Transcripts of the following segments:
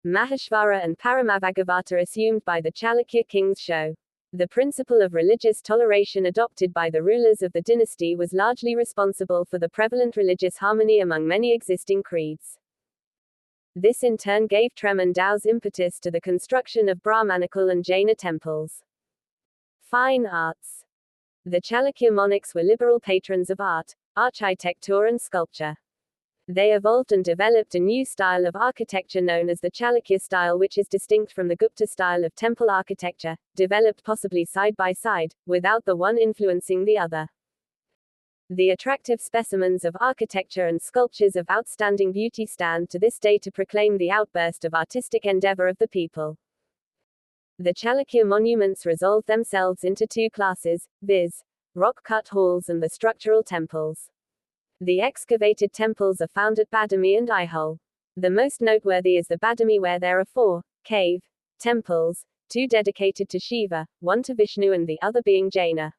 Maheshvara and Paramavagavata assumed by the Chalukya kings show. The principle of religious toleration adopted by the rulers of the dynasty was largely responsible for the prevalent religious harmony among many existing creeds. This in turn gave Tremendau's impetus to the construction of Brahmanical and Jaina temples. Fine arts. The Chalukya monarchs were liberal patrons of art, architecture and sculpture. They evolved and developed a new style of architecture known as the Chalukya style, which is distinct from the Gupta style of temple architecture, developed possibly side by side, without the one influencing the other. The attractive specimens of architecture and sculptures of outstanding beauty stand to this day to proclaim the outburst of artistic endeavor of the people. The Chalukya monuments resolve themselves into two classes, viz., rock-cut halls and the structural temples. The excavated temples are found at Badami and Aihole. The most noteworthy is the Badami, where there are 4 cave temples, 2 dedicated to Shiva, 1 to Vishnu and the other being Jaina.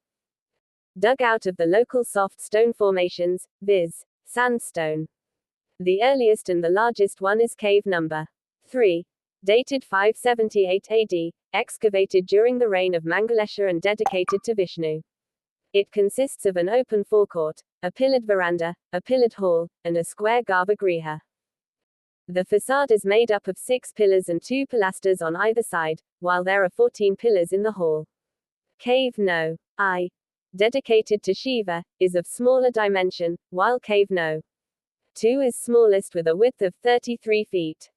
Dug out of the local soft stone formations, viz., sandstone. The earliest and the largest one is cave number 3, dated 578 AD, excavated during the reign of Mangalesha and dedicated to Vishnu. It consists of an open forecourt, a pillared veranda, a pillared hall, and a square garbhagriha. The facade is made up of 6 pillars and 2 pilasters on either side, while there are 14 pillars in the hall. Cave No. I, dedicated to Shiva, is of smaller dimension, while Cave No. 2 is smallest with a width of 33 feet.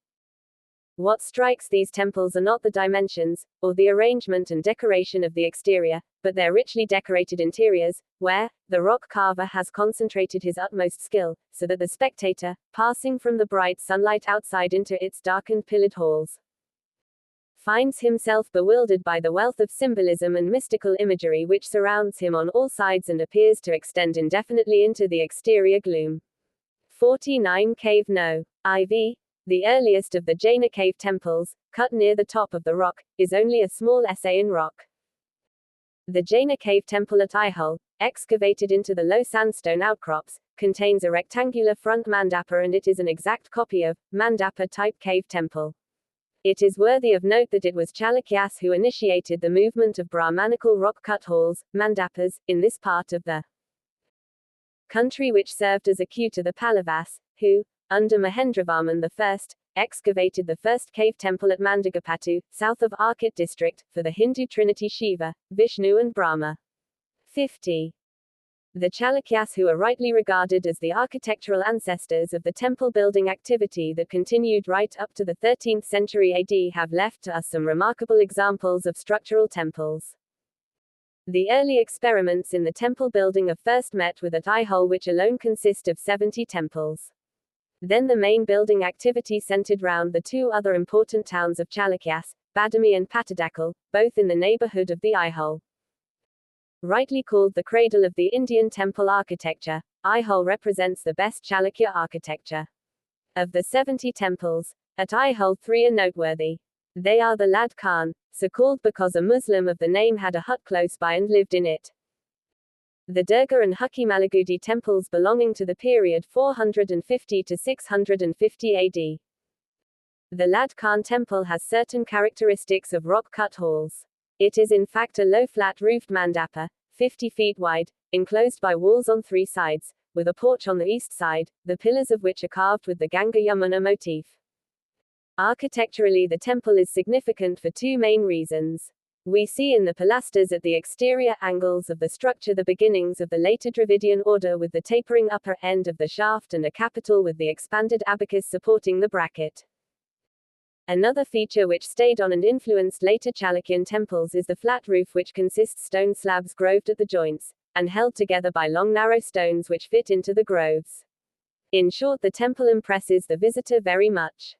What strikes these temples are not the dimensions, or the arrangement and decoration of the exterior, but their richly decorated interiors, where the rock carver has concentrated his utmost skill, so that the spectator, passing from the bright sunlight outside into its darkened pillared halls, finds himself bewildered by the wealth of symbolism and mystical imagery which surrounds him on all sides and appears to extend indefinitely into the exterior gloom. 49 Cave No. IV, the earliest of the Jaina cave temples, cut near the top of the rock, is only a small essay in rock. The Jaina cave temple at Aihole, excavated into the low sandstone outcrops, contains a rectangular front mandapa, and it is an exact copy of mandapa-type cave temple. It is worthy of note that it was Chalukyas who initiated the movement of Brahmanical rock-cut halls, mandapas, in this part of the country, which served as a cue to the Pallavas, who, under Mahendravarman I, excavated the first cave temple at Mandigapattu, south of Arcot district, for the Hindu trinity Shiva, Vishnu and Brahma. 50. The Chalukyas, who are rightly regarded as the architectural ancestors of the temple building activity that continued right up to the 13th century AD, have left to us some remarkable examples of structural temples. The early experiments in the temple building are first met with at Aihole, which alone consist of 70 temples. Then the main building activity centered round the 2 other important towns of Chalukyas, Badami and Pattadakal, both in the neighborhood of the Aihole. Rightly called the cradle of the Indian temple architecture, Aihole represents the best Chalukya architecture. Of the 70 temples, at Aihole 3 are noteworthy. They are the Lad Khan, so called because a Muslim of the name had a hut close by and lived in it. The Durga and Hukki Malagudi temples belonging to the period 450 to 650 AD. The Lad Khan temple has certain characteristics of rock-cut halls. It is in fact a low flat-roofed mandapa, 50 feet wide, enclosed by walls on 3 sides, with a porch on the east side, the pillars of which are carved with the Ganga-Yamuna motif. Architecturally, the temple is significant for 2 main reasons. We see in the pilasters at the exterior angles of the structure the beginnings of the later Dravidian order, with the tapering upper end of the shaft and a capital with the expanded abacus supporting the bracket. Another feature which stayed on and influenced later Chalukyan temples is the flat roof, which consists stone slabs groved at the joints, and held together by long narrow stones which fit into the groves. In short, the temple impresses the visitor very much.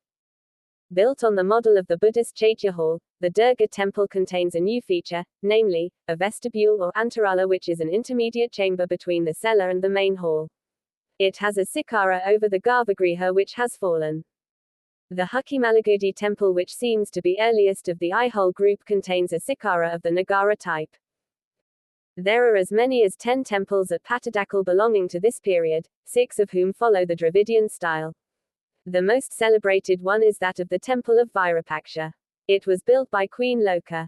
Built on the model of the Buddhist Chaitya Hall, the Durga temple contains a new feature, namely, a vestibule or antarala, which is an intermediate chamber between the cellar and the main hall. It has a sikara over the garbhagriha which has fallen. The Hukki Malagudi temple, which seems to be earliest of the Aihole group, contains a sikara of the Nagara type. There are as many as 10 temples at Pattadakal belonging to this period, 6 of whom follow the Dravidian style. The most celebrated one is that of the Temple of Virupaksha. It was built by Queen Loka.